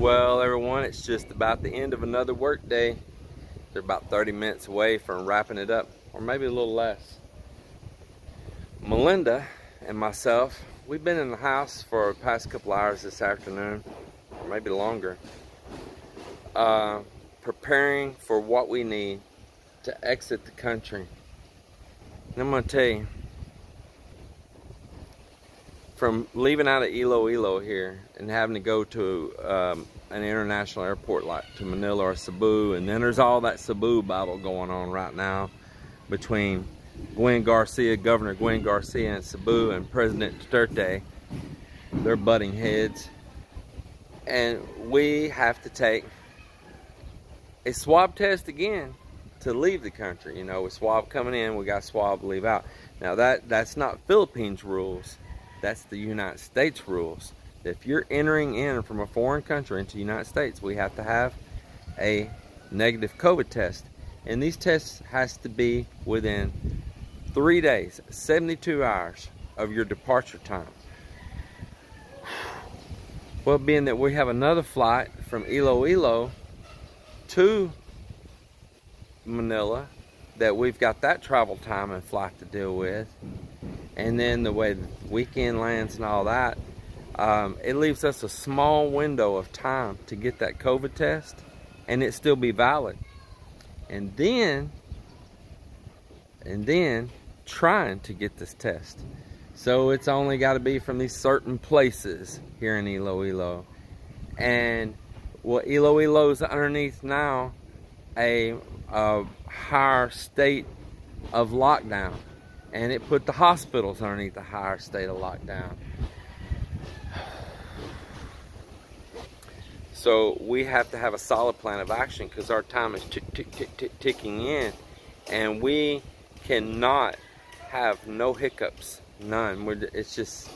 Well, everyone, it's just about the end of another work day. They're about 30 minutes away from wrapping it up, or maybe a little less. Melinda and myself, we've been in the house for the past couple hours this afternoon, or maybe longer, preparing for what we need to exit the country. And I'm going to tell you, from leaving out of Iloilo here and having to go to an international airport like to Manila or Cebu, and then there's all that Cebu battle going on right now between Governor Gwen Garcia in Cebu and President Duterte. They're butting heads, and we have to take a swab test again to leave the country. You know, with swab coming in, we got swab to leave out. Now that's not Philippines rules. That's the United States rules. If you're entering in from a foreign country into the United States, we have to have a negative COVID test. And these tests has to be within 3 days, 72 hours of your departure time. Well, being that we have another flight from Iloilo to Manila, that we've got that travel time and flight to deal with, and then the way the weekend lands and all that, it leaves us a small window of time to get that COVID test and it still be valid. And then trying to get this test. So it's only got to be from these certain places here in Iloilo. And well, Iloilo's underneath now a higher state of lockdown, and it put the hospitals underneath a higher state of lockdown. So we have to have a solid plan of action because our time is ticking in, and we cannot have no hiccups, none. It's just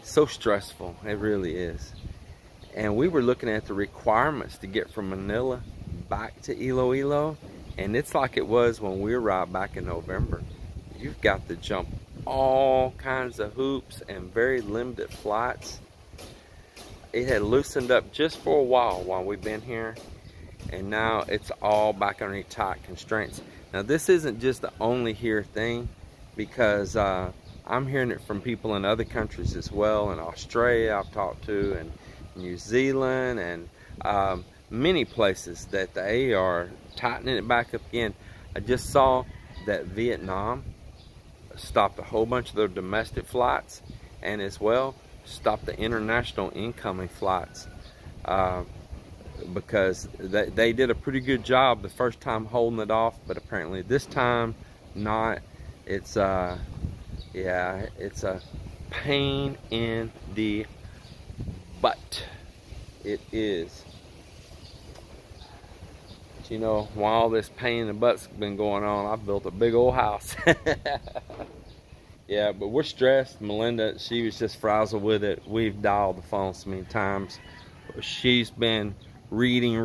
so stressful, it really is. And we were looking at the requirements to get from Manila back to Iloilo, and it's like it was when we arrived back in November. You've got to jump all kinds of hoops and very limited flights. It had loosened up just for a while we've been here, and now it's all back underneath tight constraints. Now this isn't just the only here thing, because I'm hearing it from people in other countries as well. In Australia I've talked to, and New Zealand, and many places that they are tightening it back up again. I just saw that Vietnam stopped a whole bunch of their domestic flights, and as well stopped the international incoming flights, because they did a pretty good job the first time holding it off, but apparently this time not. It's yeah, it's a pain in the butt. It is. But you know, while all this pain in the butt's been going on, I've built a big old house. Yeah, but we're stressed. Melinda, she was just frazzled with it. We've dialed the phone so many times. She's been reading.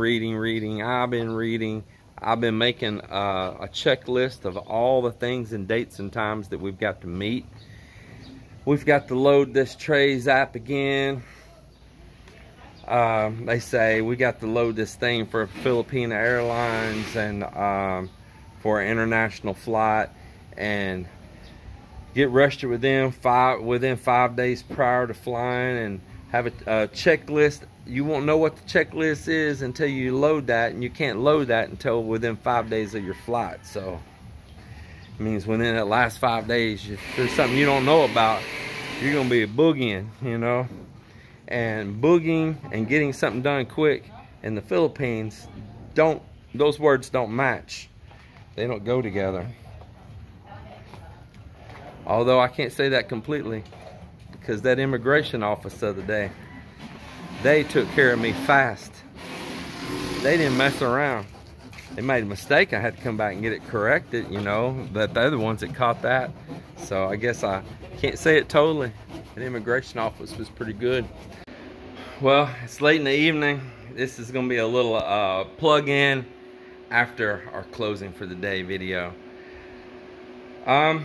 I've been reading. I've been making a checklist of all the things and dates and times that we've got to meet. We've got to load this Trays app again. They say we got to load this thing for Philippine Airlines and for an international flight, and get registered with them within 5 days prior to flying, and have a checklist. You won't know what the checklist is until you load that, and you can't load that until within 5 days of your flight. So it means within that last 5 days, if there's something you don't know about, you're gonna be boogieing, you know. And boogieing and getting something done quick in the Philippines, those words don't match. They don't go together. Although I can't say that completely, because that immigration office the other day, they took care of me fast. They didn't mess around. They made a mistake. I had to come back and get it corrected, you know, but they're the ones that caught that. So I guess I can't say it totally. The immigration office was pretty good. Well, it's late in the evening. This is going to be a little plug-in after our closing for the day video. I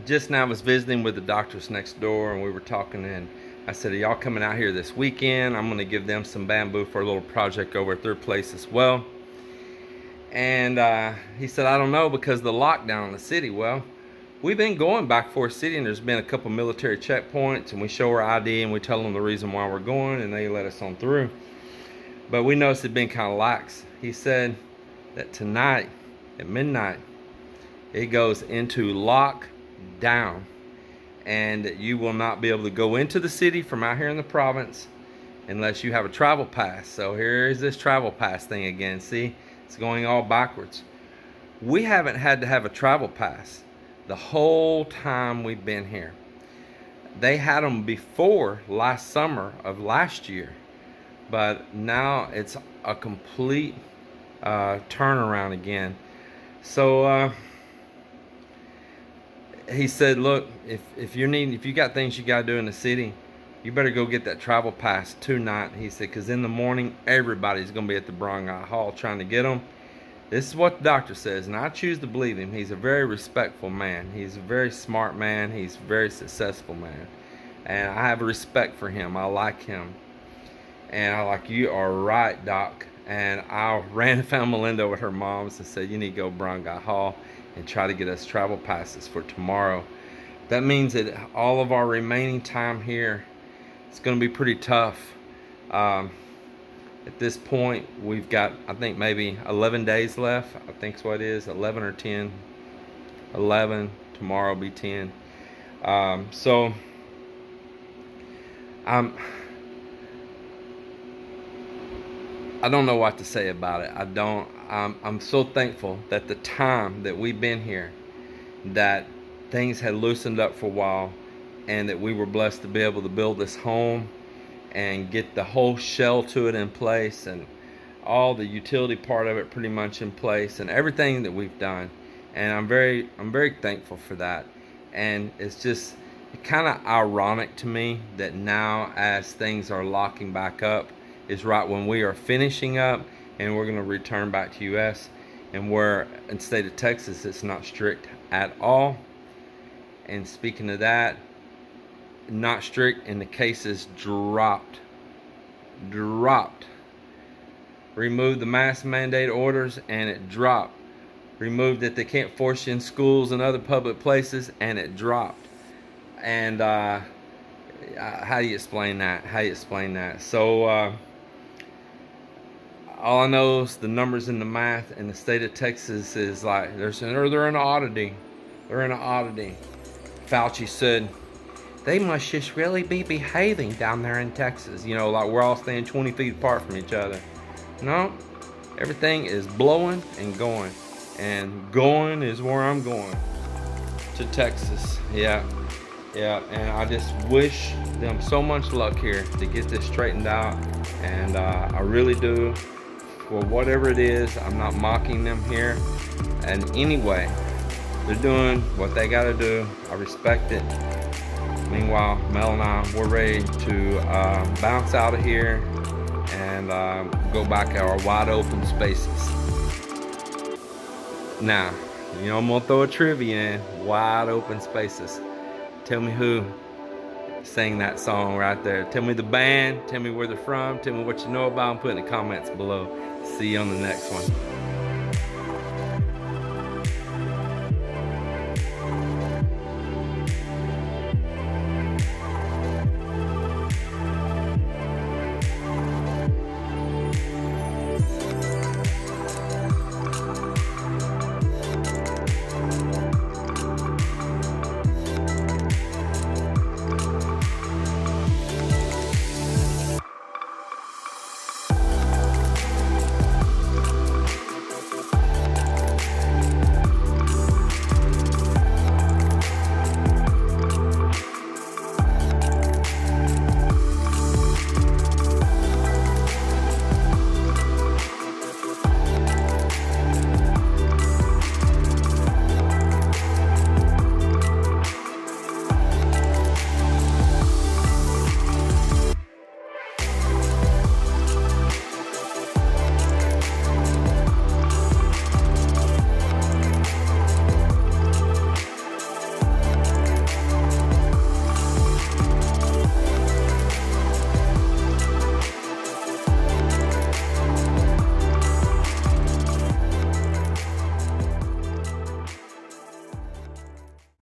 just now was visiting with the doctors next door, and we were talking, and I said, are y'all coming out here this weekend? I'm gonna give them some bamboo for a little project over at their place as well. And he said, I don't know, because of the lockdown in the city. Well, we've been going back and forth city, and there's been a couple military checkpoints, and we show our ID and we tell them the reason why we're going, and they let us on through. But we noticed it'd been kind of lax. He said that tonight at midnight it goes into lockdown, and you will not be able to go into the city from out here in the province unless you have a travel pass. So here's this travel pass thing again. See, it's going all backwards. We haven't had to have a travel pass the whole time we've been here. They had them before last summer of last year, but now it's a complete turnaround again. So he said, look, if you got things you got to do in the city, you better go get that travel pass tonight. He said, because in the morning everybody's going to be at the Barangay Hall trying to get them. This is what the doctor says, and I choose to believe him. He's a very respectful man. He's a very smart man. He's a very successful man, and I have respect for him. I like him, and I like, you are right, Doc. And I ran and found Melinda with her moms and said, you need to go Barangay Hall and try to get us travel passes for tomorrow. That means that all of our remaining time here, it's going to be pretty tough. At this point, we've got, I think, maybe 11 days left. I think that's what it is, 11 or 10. 11, tomorrow will be 10. So I don't know what to say about it. I'm so thankful that the time that we've been here, that things had loosened up for a while, and that we were blessed to be able to build this home and get the whole shell to it in place, and all the utility part of it pretty much in place, and everything that we've done. And I'm very thankful for that. And it's just kind of ironic to me that now, as things are locking back up, is right when we are finishing up and we're going to return back to US, and where in the state of Texas it's not strict at all. And speaking of that, not strict, and the cases dropped. Removed the mask mandate orders, and it dropped. Removed that they can't force you in schools and other public places, and it dropped. And how do you explain that? So all I know is the numbers in the math in the state of Texas is like, they're in an oddity. Fauci said, they must just really be behaving down there in Texas. You know, like we're all staying 20 feet apart from each other. No, everything is blowing and going. And going is where I'm going. To Texas. Yeah. And I just wish them so much luck here to get this straightened out. And I really do. For whatever it is, I'm not mocking them here. And anyway, they're doing what they got to do. I respect it. Meanwhile, Mel and I, we're ready to bounce out of here and go back to our wide open spaces. Now, you know, I'm gonna throw a trivia in. Wide open spaces. Tell me who sang that song right there. Tell me the band, tell me where they're from, tell me what you know about them. Put in the comments below. See you on the next one.